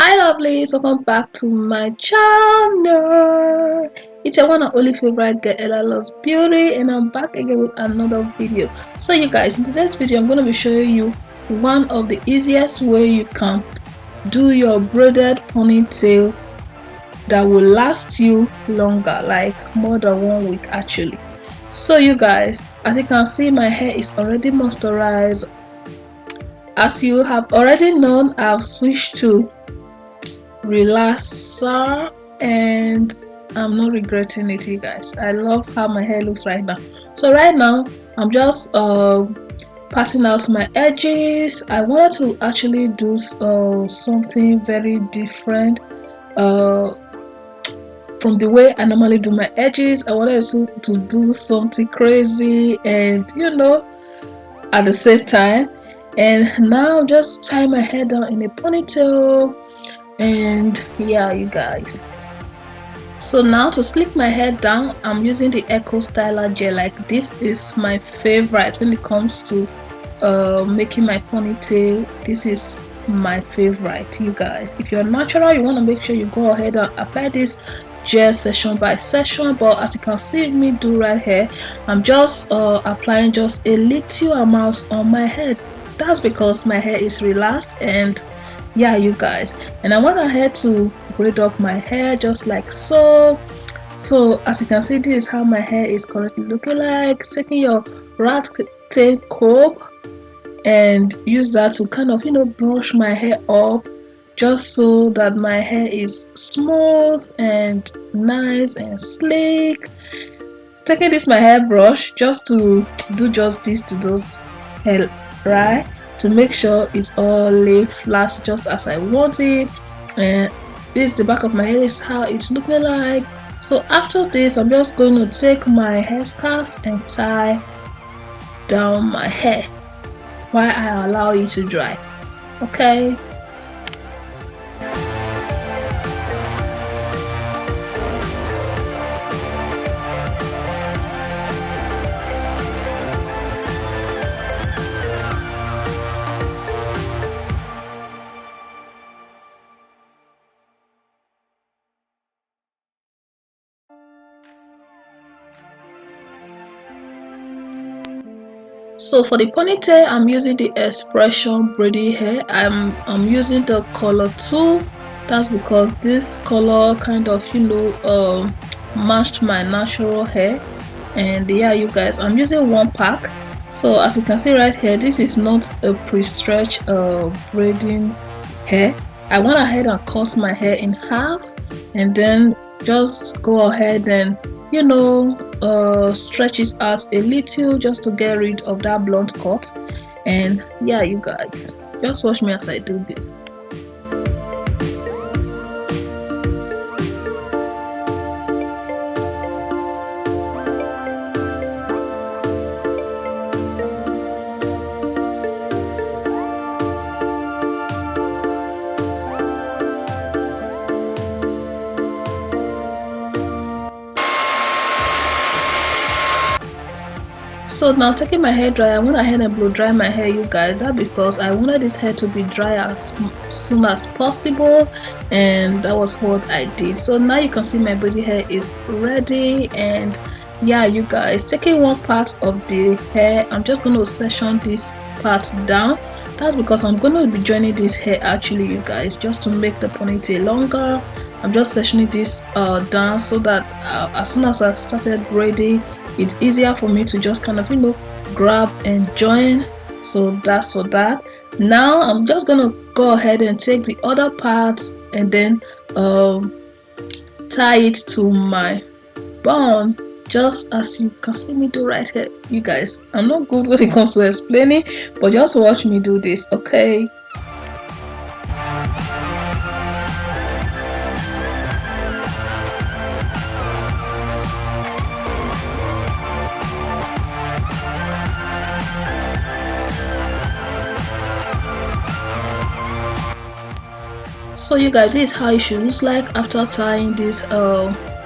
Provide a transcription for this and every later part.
Hi lovelies, welcome back to my channel. It's your one and only favorite girl, EllaLoves Beauty, and I'm back again with another video. So you guys, in today's video I'm going to be showing you one of the easiest way you can do your braided ponytail that will last you longer, like more than 1 week actually. So you guys, as you can see, my hair is already moisturized. As you have already known, I've switched to relaxer and I'm not regretting it, you guys. I love how my hair looks right now. So right now I'm just passing out my edges. I wanted to actually do something very different from the way I normally do my edges. I wanted to do something crazy and at the same time. And now I'm just tying my hair down in a ponytail. And yeah, you guys, so now to slick my hair down, I'm using the Echo Styler gel. Like, this is my favorite when it comes to making my ponytail. This is my favorite, you guys. If you're natural, you want to make sure you go ahead and apply this gel session by session, but as you can see me do right here, I'm just applying just a little amount on my head. That's because my hair is relaxed. And yeah, you guys, and I went ahead to braid up my hair just like so. So as you can see, this is how my hair is currently looking like. Taking your rat tail comb and use that to kind of brush my hair up, just so that my hair is smooth and nice and sleek. Taking this my hairbrush just to do justice to those hair, right, to make sure it's all lay flat just as I want it. And this is the back of my head, is how it's looking like. So after this, I'm just going to take my hair scarf and tie down my hair while I allow it to dry. Okay. So for the ponytail, I'm using the Expression braided hair. I'm using the color 2. That's because this color kind of matched my natural hair. And yeah, you guys, I'm using 1 pack. So as you can see right here, this is not a pre-stretch braiding hair. I went ahead and cut my hair in half and then just go ahead and stretch it out a little just to get rid of that blunt cut. And yeah, you guys, just watch me as I do this. So now, taking my hair dryer, I went ahead and blow dry my hair, you guys. That's because I wanted this hair to be dry as soon as possible, and that was what I did. So now you can see my braided hair is ready. And yeah, you guys, taking 1 part of the hair, I'm just going to section this part down. That's because I'm going to be joining this hair actually, you guys, just to make the ponytail longer. I'm just sectioning this down so that as soon as I started braiding, it's easier for me to just kind of grab and join. So that's for that. Now I'm just gonna go ahead and take the other parts and then tie it to my bun, just as you can see me do right here. You guys, I'm not good when it comes to explaining, but just watch me do this, okay? So you guys, this is how it should look like after tying this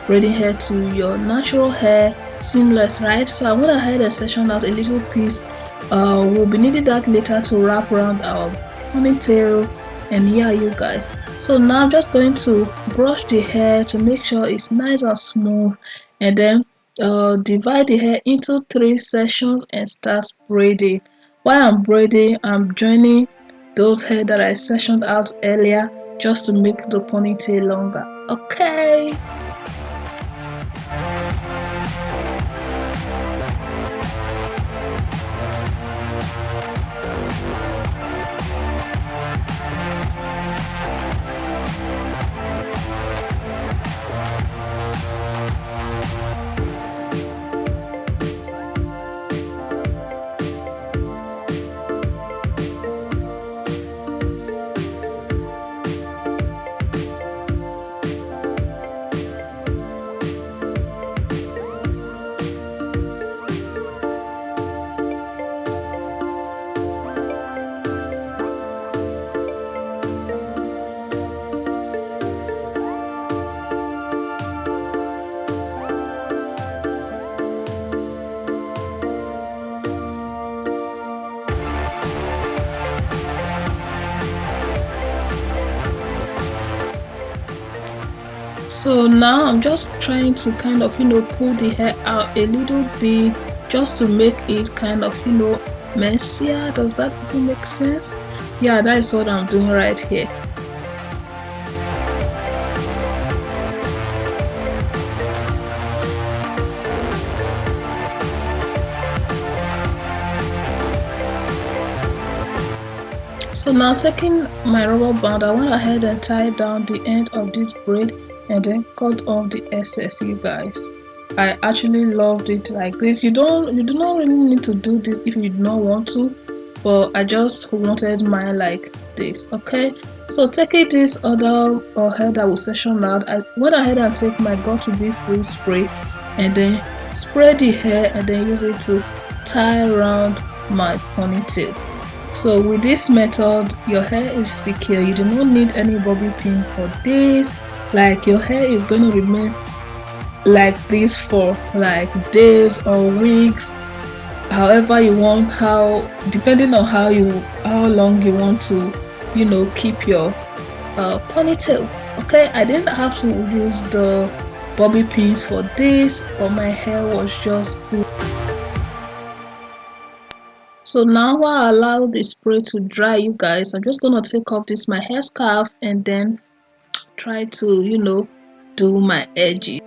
braiding hair to your natural hair. Seamless, right? So I went ahead and sectioned out a little piece. We'll be needing that later to wrap around our ponytail. And yeah, you guys, so now I'm just going to brush the hair to make sure it's nice and smooth, and then divide the hair into 3 sections and start braiding. While I'm braiding, I'm joining those hair that I sectioned out earlier just to make the ponytail longer. Okay. So now I'm just trying to kind of, pull the hair out a little bit just to make it kind of, messier. Does that even make sense? Yeah, that is what I'm doing right here. So now taking my rubber band, I went ahead and tied down the end of this braid and then cut off the excess, you guys. I actually loved it like this. You do not really need to do this if you do not want to, but I just wanted mine like this. Okay, so taking this other hair that was sectioned out, I went ahead and take my got to be free spray and then spray the hair and then use it to tie around my ponytail. So with this method, your hair is secure. You do not need any bobby pin for this. Like your hair is going to remain like this for like days or weeks, however you want, depending on how long you want to keep your ponytail. Okay, I didn't have to use the bobby pins for this, but my hair was just good. So now while I allow the spray to dry, you guys, I'm just gonna take off this my hair scarf and then try to do my edges.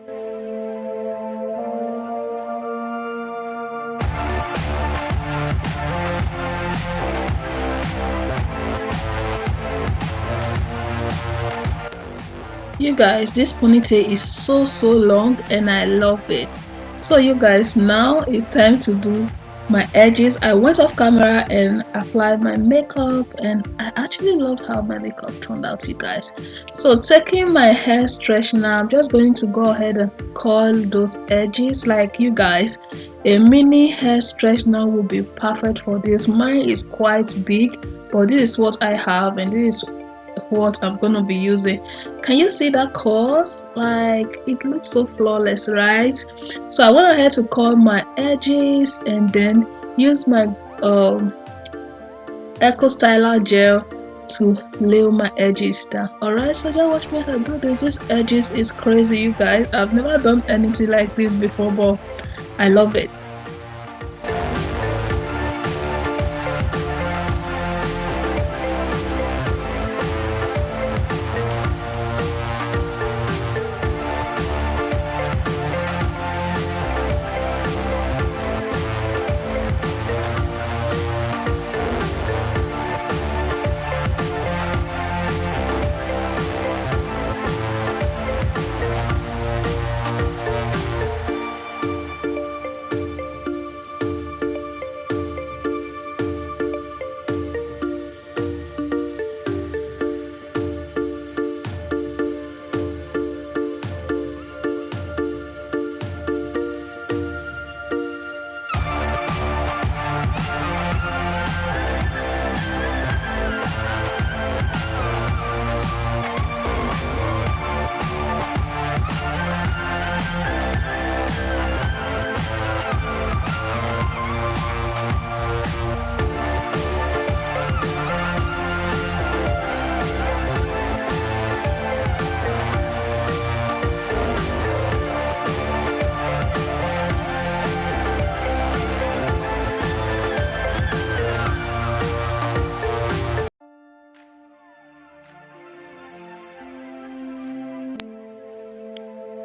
You guys, this ponytail is so long and I love it. So you guys, now it's time to do my edges. I went off camera and applied my makeup, and I actually loved how my makeup turned out, you guys. So taking my hair straightener, I'm just going to go ahead and curl those edges. Like you guys, a mini hair straightener will be perfect for this. Mine is quite big, but this is what I have and this is what I'm gonna be using. Can you see that curls? Like it looks so flawless, right? So I went ahead to curl my edges and then use my Eco Styler gel to lay my edges down. Alright, so just watch me as I do this. This edges is crazy, you guys. I've never done anything like this before, but I love it.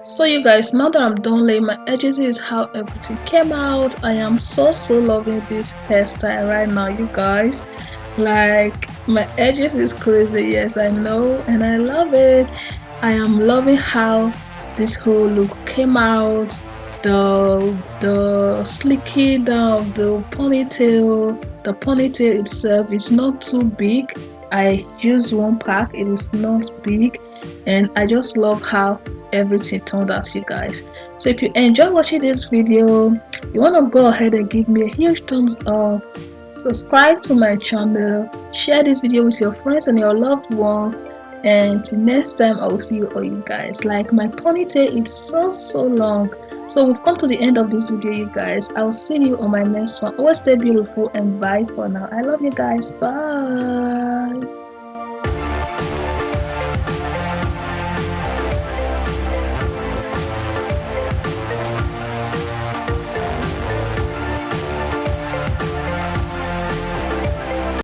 So you guys, now that I'm done laying my edges, this is how everything came out. I am so loving this hairstyle right now, you guys. Like, my edges is crazy, yes I know, and I love it. I am loving how this whole look came out. The slicky down of the ponytail itself is not too big. I use one pack, it is not big, and I just love how everything turned out, you guys. So if you enjoy watching this video, you want to go ahead and give me a huge thumbs up, subscribe to my channel, share this video with your friends and your loved ones, and till next time I will see you all, you guys. Like, my ponytail is so long. So we've come to the end of this video, you guys. I'll see you on my next one. Always stay beautiful and bye for now. I love you guys. Bye.